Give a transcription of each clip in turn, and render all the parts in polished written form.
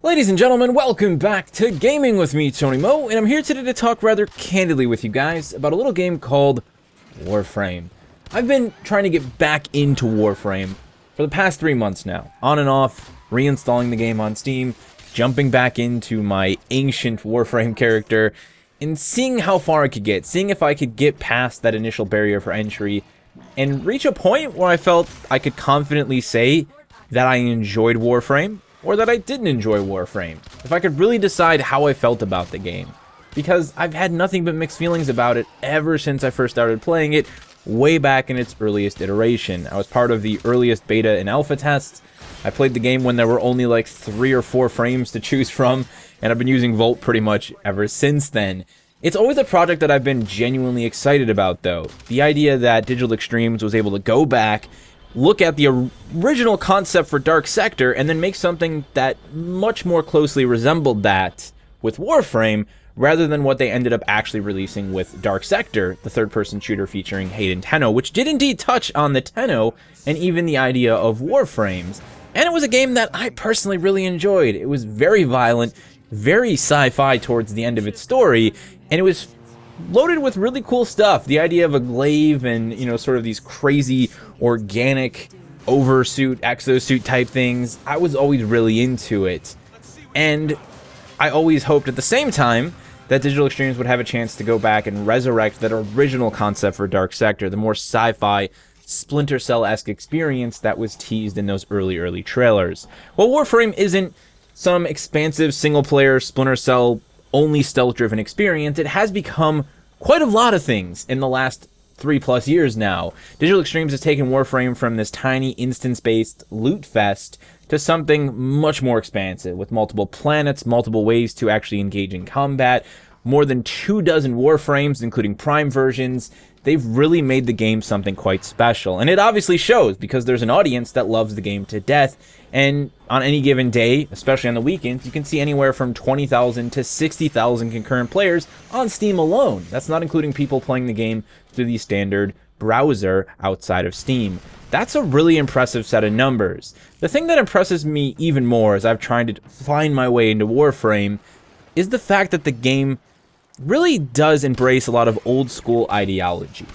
Ladies and gentlemen, welcome back to Gaming with me, Tony Mo, and I'm here today to talk rather candidly with you guys about a little game called Warframe. I've been trying to get back into Warframe for the past 3 months now, on and off, reinstalling the game on Steam, jumping back into my ancient Warframe character, and seeing how far I could get, seeing if I could get past that initial barrier for entry, and reach a point where I felt I could confidently say that I enjoyed Warframe, or that I didn't enjoy Warframe, if I could really decide how I felt about the game. Because I've had nothing but mixed feelings about it ever since I first started playing it, way back in its earliest iteration. I was part of the earliest beta and alpha tests. I played the game when there were only like 3 or 4 frames to choose from, and I've been using Volt pretty much ever since then. It's always a project that I've been genuinely excited about, though. The idea that Digital Extremes was able to go back, look at the original concept for Dark Sector, and then make something that much more closely resembled that with Warframe, rather than what they ended up actually releasing with Dark Sector, the third-person shooter featuring Hayden Tenno, which did indeed touch on the Tenno, and even the idea of Warframes. And it was a game that I personally really enjoyed. It was very violent, very sci-fi towards the end of its story, and it was loaded with really cool stuff. The idea of a glaive and, you know, sort of these crazy organic oversuit, exosuit type things. I was always really into it. And I always hoped at the same time that Digital Extremes would have a chance to go back and resurrect that original concept for Dark Sector, the more sci-fi, Splinter Cell-esque experience that was teased in those early trailers. Well, Warframe isn't some expansive single-player Splinter Cell only stealth-driven experience. It has become quite a lot of things in the last 3+ years now. Digital Extremes has taken Warframe from this tiny instance-based loot fest to something much more expansive, with multiple planets, multiple ways to actually engage in combat, more than 24 Warframes, including Prime versions. They've really made the game something quite special, and it obviously shows because there's an audience that loves the game to death, and on any given day, especially on the weekends, you can see anywhere from 20,000 to 60,000 concurrent players on Steam alone. That's not including people playing the game through the standard browser outside of Steam. That's a really impressive set of numbers. The thing that impresses me even more as I've tried to find my way into Warframe is the fact that the game really does embrace a lot of old school ideology.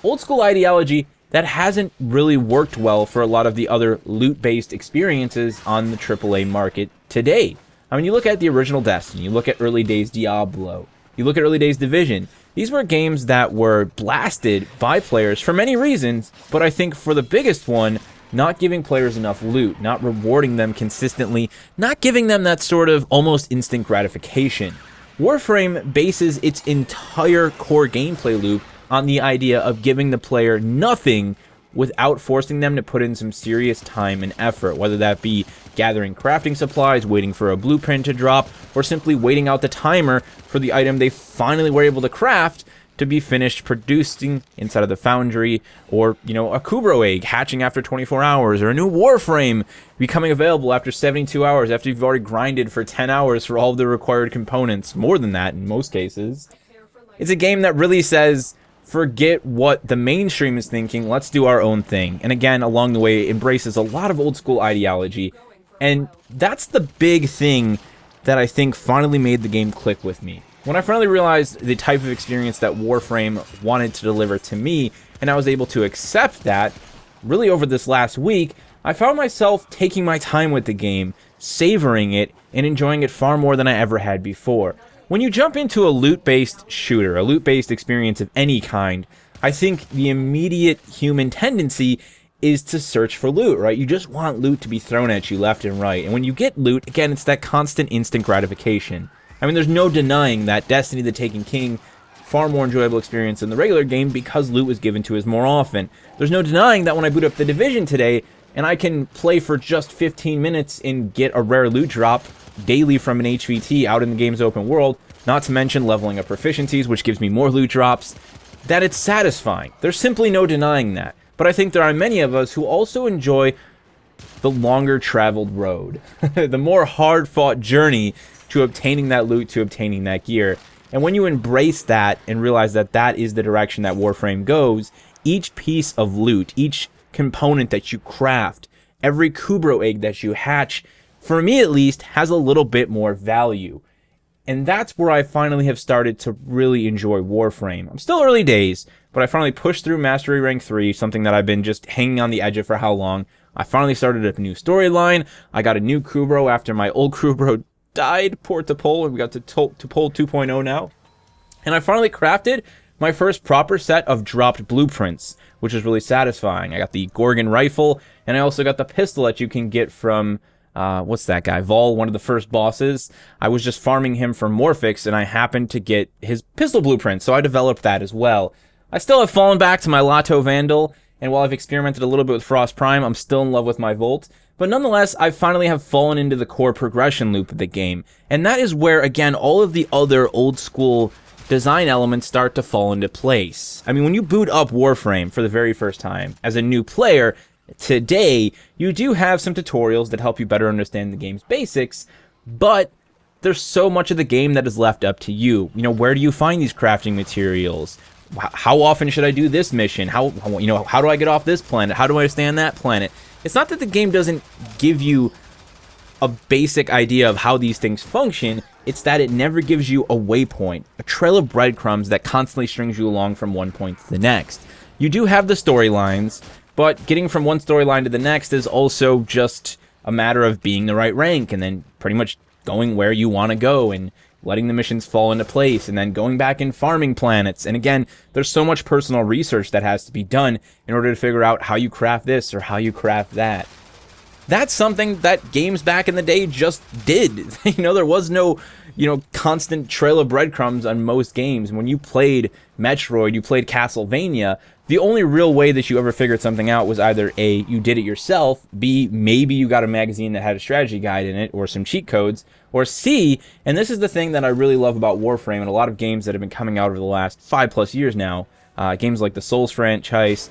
Old school ideology that hasn't really worked well for a lot of the other loot-based experiences on the AAA market today. I mean, you look at the original Destiny, you look at early days Diablo, you look at early days Division. These were games that were blasted by players for many reasons, but I think for the biggest one, not giving players enough loot, not rewarding them consistently, not giving them that sort of almost instant gratification. Warframe bases its entire core gameplay loop on the idea of giving the player nothing without forcing them to put in some serious time and effort, whether that be gathering crafting supplies, waiting for a blueprint to drop, or simply waiting out the timer for the item they finally were able to craft to be finished producing inside of the foundry, or, you know, a Kubro egg hatching after 24 hours, or a new Warframe becoming available after 72 hours, after you've already grinded for 10 hours for all of the required components, more than that in most cases. It's a game that really says, forget what the mainstream is thinking, let's do our own thing. And again, along the way, it embraces a lot of old school ideology, and that's the big thing that I think finally made the game click with me. When I finally realized the type of experience that Warframe wanted to deliver to me, and I was able to accept that, really over this last week, I found myself taking my time with the game, savoring it, and enjoying it far more than I ever had before. When you jump into a loot-based shooter, a loot-based experience of any kind, I think the immediate human tendency is to search for loot, right? You just want loot to be thrown at you left and right. And when you get loot, again, it's that constant instant gratification. I mean, there's no denying that Destiny the Taken King, far more enjoyable experience than the regular game because loot was given to us more often. There's no denying that when I boot up the Division today, and I can play for just 15 minutes and get a rare loot drop daily from an HVT out in the game's open world, not to mention leveling up proficiencies, which gives me more loot drops, that it's satisfying. There's simply no denying that. But I think there are many of us who also enjoy the longer traveled road, the more hard-fought journey to obtaining that loot, to obtaining that gear. And when you embrace that and realize that that is the direction that Warframe goes, each piece of loot, each component that you craft, every Kubro egg that you hatch for me at least, has a little bit more value. And that's where I finally have started to really enjoy Warframe. I'm still early days, but I finally pushed through Mastery Rank 3, something that I've been just hanging on the edge of for how long. I finally started a new storyline. I got a new crew bro after my old crew bro died, port to pole, and we got to pole 2.0 now. And I finally crafted my first proper set of dropped blueprints, which is really satisfying. I got the Gorgon rifle, and I also got the pistol that you can get from what's that guy? Vol, one of the first bosses. I was just farming him for Morphix, and I happened to get his pistol blueprint, so I developed that as well. I still have fallen back to my Lato Vandal, and while I've experimented a little bit with Frost Prime, I'm still in love with my Volt. But nonetheless, I finally have fallen into the core progression loop of the game, and that is where, again, all of the other old school design elements start to fall into place. I mean, when you boot up Warframe for the very first time as a new player, today, you do have some tutorials that help you better understand the game's basics, but there's so much of the game that is left up to you. You know, where do you find these crafting materials? How often should I do this mission? How do I get off this planet? How do I stay on that planet? It's not that the game doesn't give you a basic idea of how these things function, it's that it never gives you a waypoint, a trail of breadcrumbs that constantly strings you along from one point to the next. You do have the storylines, but getting from one storyline to the next is also just a matter of being the right rank and then pretty much going where you want to go and letting the missions fall into place and then going back and farming planets. And again, there's so much personal research that has to be done in order to figure out how you craft this or how you craft that. That's something that games back in the day just did. There was no, constant trail of breadcrumbs on most games. When you played Metroid, you played Castlevania, the only real way that you ever figured something out was either A, you did it yourself, B, maybe you got a magazine that had a strategy guide in it or some cheat codes, or C, and this is the thing that I really love about Warframe and a lot of games that have been coming out over the last 5+ years now, games like the Souls franchise,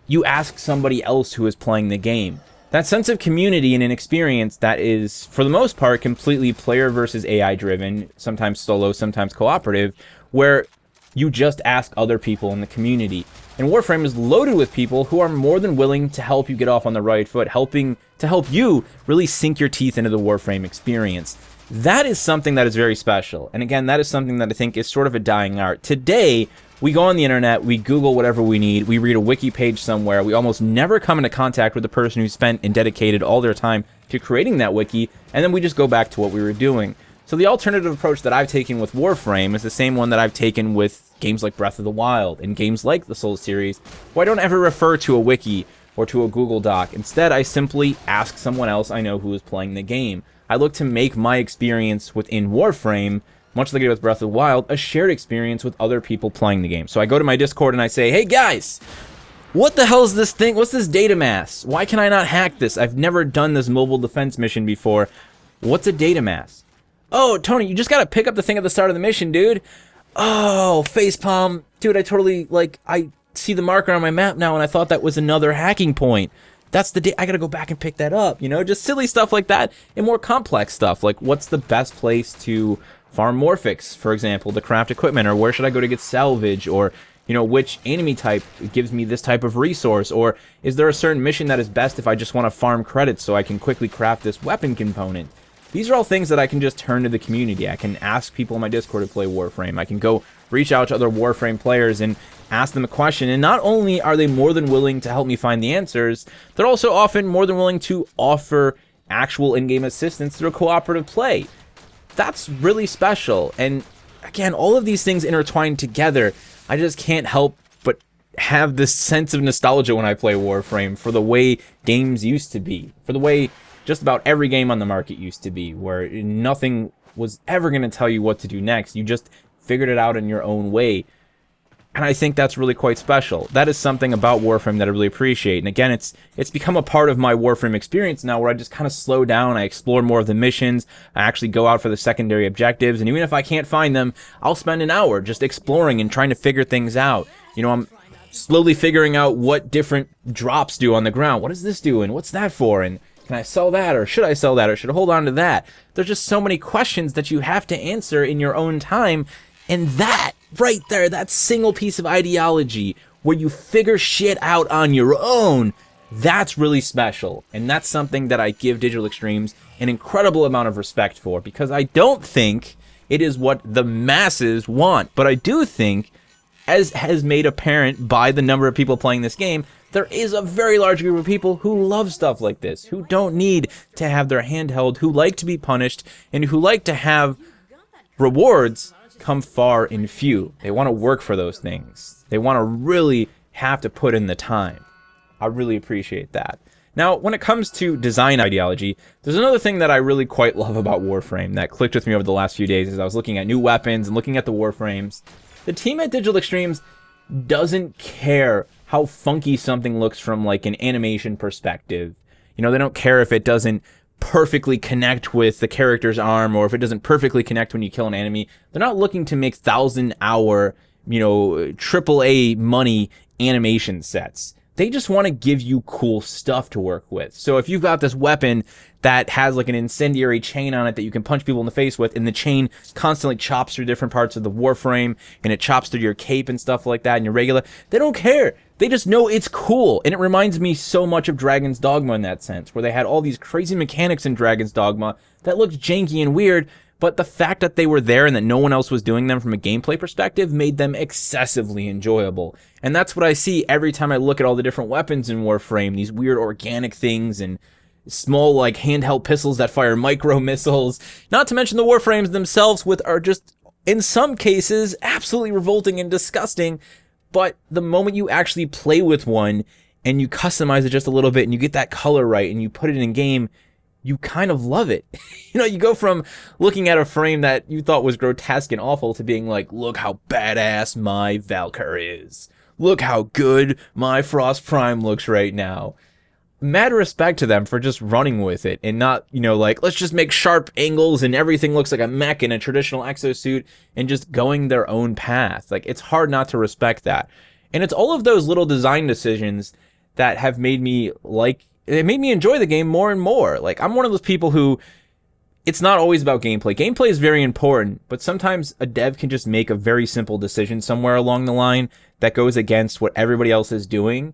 you ask somebody else who is playing the game. That sense of community and an experience that is, for the most part, completely player versus AI driven, sometimes solo, sometimes cooperative, where you just ask other people in the community. And Warframe is loaded with people who are more than willing to help you get off on the right foot, helping to help you really sink your teeth into the Warframe experience. That is something that is very special. And again, that is something that I think is sort of a dying art. Today, we go on the internet, we Google whatever we need, we read a wiki page somewhere, we almost never come into contact with the person who spent and dedicated all their time to creating that wiki, and then we just go back to what we were doing. So the alternative approach that I've taken with Warframe is the same one that I've taken with games like Breath of the Wild and games like the Souls series, where I don't ever refer to a wiki or to a Google Doc. Instead, I simply ask someone else I know who is playing the game. I look to make my experience within Warframe, much like I did with Breath of the Wild, a shared experience with other people playing the game. So I go to my Discord and I say, hey guys, what the hell is this thing? What's this data mass? Why can I not hack this? I've never done this mobile defense mission before. What's a data mass? Oh, Tony, you just gotta pick up the thing at the start of the mission, dude. Oh, facepalm. Dude, I see the marker on my map now and I thought that was another hacking point. That's the I gotta go back and pick that up, just silly stuff like that, and more complex stuff, like what's the best place to farm Morphix, for example, to craft equipment, or where should I go to get salvage, or, which enemy type gives me this type of resource, or is there a certain mission that is best if I just want to farm credits so I can quickly craft this weapon component? These are all things that I can just turn to the community. I can ask people in my Discord to play Warframe. I can go reach out to other Warframe players and ask them a question, and not only are they more than willing to help me find the answers, they're also often more than willing to offer actual in-game assistance through cooperative play. That's really special, and again, all of these things intertwined together, I just can't help but have this sense of nostalgia when I play Warframe for the way games used to be, for the way just about every game on the market used to be, where nothing was ever going to tell you what to do next. You just figured it out in your own way. And I think that's really quite special. That is something about Warframe that I really appreciate. And again, it's become a part of my Warframe experience now, where I just kind of slow down, I explore more of the missions, I actually go out for the secondary objectives, and even if I can't find them, I'll spend an hour just exploring and trying to figure things out. I'm slowly figuring out what different drops do on the ground. What does this do, and what's that for, and can I sell that, or should I sell that, or should I hold on to that? There's just so many questions that you have to answer in your own time, and that right there, that single piece of ideology where you figure shit out on your own, That's really special, and that's something that I give Digital Extremes an incredible amount of respect for, because I don't think it is what the masses want, but I do think, as has made apparent by the number of people playing this game, there is a very large group of people who love stuff like this, who don't need to have their hand held, who like to be punished, and who like to have rewards come far and few. They want to work for those things. They want to really have to put in the time. I really appreciate that. Now, when it comes to design ideology, there's another thing that I really quite love about Warframe that clicked with me over the last few days as I was looking at new weapons and looking at the Warframes. The team at Digital Extremes doesn't care how funky something looks from like an animation perspective. You know, they don't care if it doesn't perfectly connect with the character's arm or if it doesn't perfectly connect when you kill an enemy. They're not looking to make 1,000-hour, you know, AAA money animation sets. They just want to give you cool stuff to work with. So if you've got this weapon that has like an incendiary chain on it that you can punch people in the face with, and the chain constantly chops through different parts of the Warframe, and it chops through your cape and stuff like that, and your regular, they don't care. They just know it's cool. And it reminds me so much of Dragon's Dogma in that sense, where they had all these crazy mechanics in Dragon's Dogma that looked janky and weird, but the fact that they were there and that no one else was doing them from a gameplay perspective made them excessively enjoyable. And that's what I see every time I look at all the different weapons in Warframe, these weird organic things and small like handheld pistols that fire micro missiles. Not to mention the Warframes themselves, which are just, in some cases, absolutely revolting and disgusting. But the moment you actually play with one and you customize it just a little bit and you get that color right and you put it in game, you kind of love it. You know, you go from looking at a frame that you thought was grotesque and awful to being like, look how badass my Valkyr is. Look how good my Frost Prime looks right now. Mad respect to them for just running with it and not, you know, like, let's just make sharp angles and everything looks like a mech in a traditional exosuit and just going their own path. Like, it's hard not to respect that. And it's all of those little design decisions that have made me like, it made me enjoy the game more and more. Like, I'm one of those people who, it's not always about gameplay. Gameplay is very important, but sometimes a dev can just make a very simple decision somewhere along the line that goes against what everybody else is doing.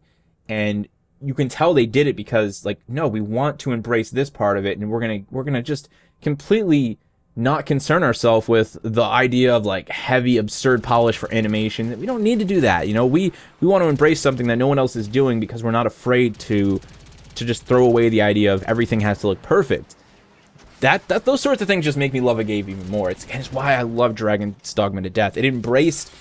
And you can tell they did it because, like, no, we want to embrace this part of it, and we're gonna just completely not concern ourselves with the idea of like heavy, absurd polish for animation. We don't need to do that. You know, we want to embrace something that no one else is doing because we're not afraid to just throw away the idea of everything has to look perfect. That those sorts of things just make me love a game even more. It's why I love Dragon's Dogma to death. It embraced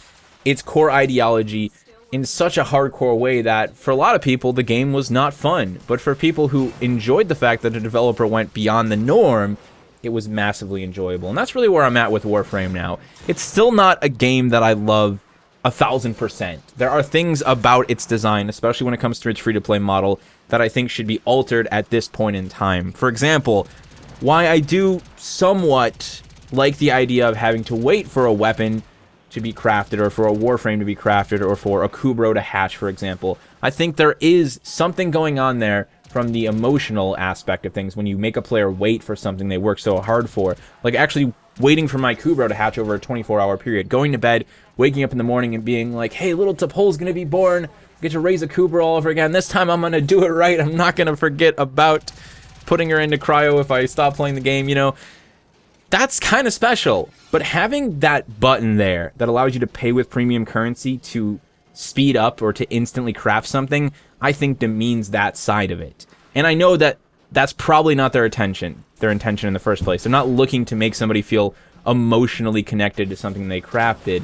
its core ideology in such a hardcore way that for a lot of people the game was not fun, but for people who enjoyed the fact that the developer went beyond the norm, it was massively enjoyable. And that's really where I'm at with Warframe now. It's still not a game that I love 1,000%. There are things about its design, especially when it comes to its free-to-play model, that I think should be altered at this point in time. For example, why I do somewhat like the idea of having to wait for a weapon to be crafted, or for a Warframe to be crafted, or for a Kubro to hatch, for example. I think there is something going on there from the emotional aspect of things when you make a player wait for something they work so hard for. Like actually waiting for my Kubro to hatch over a 24-hour period, going to bed, waking up in the morning and being like, hey, little T'Pol's gonna be born, I get to raise a Kubro all over again. This time I'm gonna do it right. I'm not gonna forget about putting her into cryo if I stop playing the game, you know. That's kind of special. But having that button there that allows you to pay with premium currency to speed up or to instantly craft something, I think demeans that side of it. And I know that that's probably not their intention in the first place. They're not looking to make somebody feel emotionally connected to something they crafted.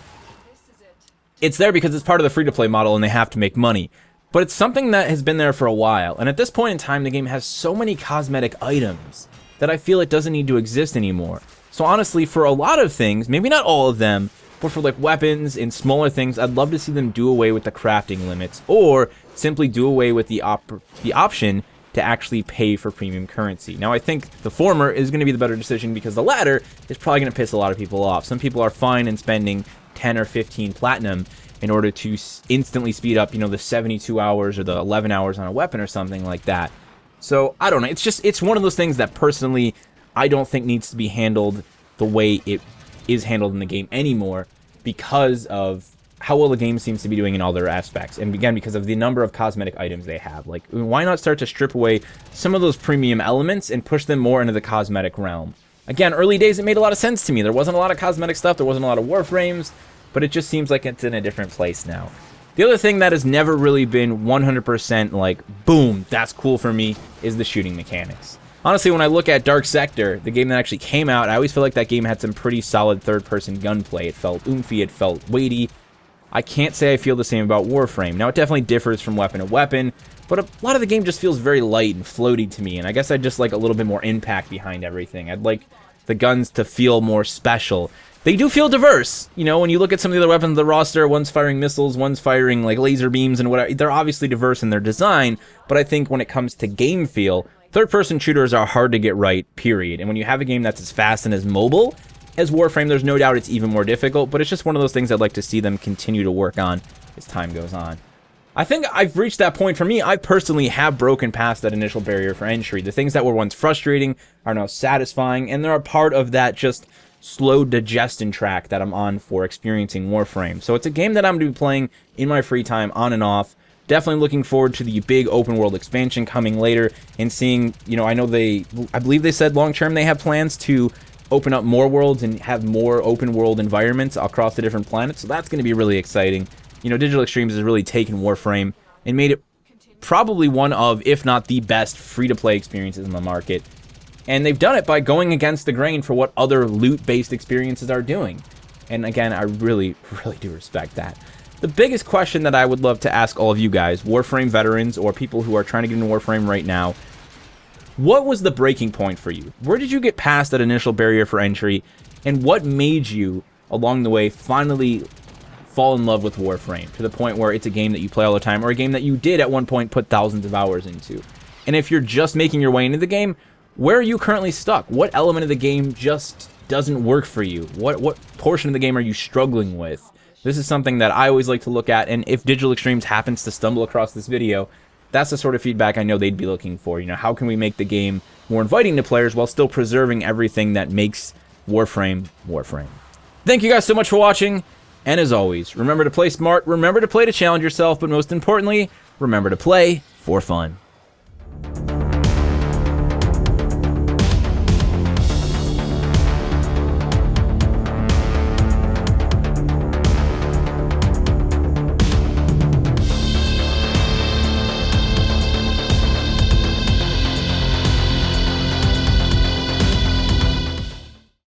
It's there because it's part of the free-to-play model and they have to make money. But it's something that has been there for a while. And at this point in time, the game has so many cosmetic items that I feel it doesn't need to exist anymore. So honestly, for a lot of things, maybe not all of them, but for like weapons and smaller things, I'd love to see them do away with the crafting limits, or simply do away with the option to actually pay for premium currency. Now, I think the former is going to be the better decision because the latter is probably going to piss a lot of people off. Some people are fine in spending 10 or 15 platinum in order to instantly speed up, you know, the 72 hours or the 11 hours on a weapon or something like that. So, I don't know. It's one of those things that personally I don't think needs to be handled the way it is handled in the game anymore because of how well the game seems to be doing in all their aspects. And again, because of the number of cosmetic items they have. Like, why not start to strip away some of those premium elements and push them more into the cosmetic realm? Again, early days, it made a lot of sense to me. There wasn't a lot of cosmetic stuff. There wasn't a lot of Warframes, but it just seems like it's in a different place now. The other thing that has never really been 100% like, boom, that's cool for me, is the shooting mechanics. Honestly, when I look at Dark Sector, the game that actually came out, I always feel like that game had some pretty solid third-person gunplay. It felt oomphy, it felt weighty. I can't say I feel the same about Warframe. Now, it definitely differs from weapon to weapon, but a lot of the game just feels very light and floaty to me, and I guess I'd just like a little bit more impact behind everything. I'd like the guns to feel more special. They do feel diverse. You know, when you look at some of the other weapons of the roster, one's firing missiles, one's firing like laser beams and whatever, they're obviously diverse in their design, but I think when it comes to game feel, third-person shooters are hard to get right, period. And when you have a game that's as fast and as mobile as Warframe, there's no doubt it's even more difficult, but it's just one of those things I'd like to see them continue to work on as time goes on. I think I've reached that point for me. I personally have broken past that initial barrier for entry. The things that were once frustrating are now satisfying, and they're a part of that just slow digestion track that I'm on for experiencing Warframe. So it's a game that I'm going to be playing in my free time, on and off. Definitely looking forward to the big open world expansion coming later and seeing, you know, I believe they said long term they have plans to open up more worlds and have more open world environments across the different planets. So that's going to be really exciting. You know, Digital Extremes has really taken Warframe and made it probably one of, if not the best, free-to-play experiences in the market. And they've done it by going against the grain for what other loot-based experiences are doing. And again, I really, really do respect that. The biggest question that I would love to ask all of you guys, Warframe veterans or people who are trying to get into Warframe right now, what was the breaking point for you? Where did you get past that initial barrier for entry? And what made you, along the way, finally fall in love with Warframe to the point where it's a game that you play all the time, or a game that you did at one point put thousands of hours into? And if you're just making your way into the game, where are you currently stuck? What element of the game just doesn't work for you? What portion of the game are you struggling with? This is something that I always like to look at, and if Digital Extremes happens to stumble across this video, that's the sort of feedback I know they'd be looking for. You know, how can we make the game more inviting to players while still preserving everything that makes Warframe Warframe? Thank you guys so much for watching. And as always, remember to play smart, remember to play to challenge yourself, but most importantly, remember to play for fun.